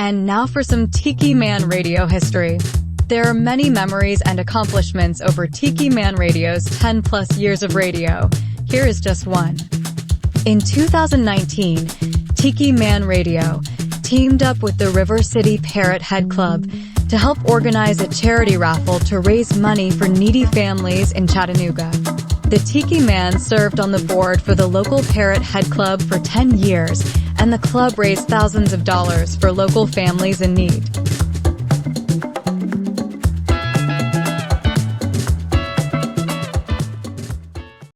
And now for some Tiki Man Radio history. There are many memories and accomplishments over Tiki Man Radio's 10-plus years of radio. Here is just one. In 2019, Tiki Man Radio teamed up with the River City Parrot Head Club to help organize a charity raffle to raise money for needy families in Chattanooga. The Tiki Man served on the board for the local Parrot Head Club for 10 years, and the club raised thousands of dollars for local families in need.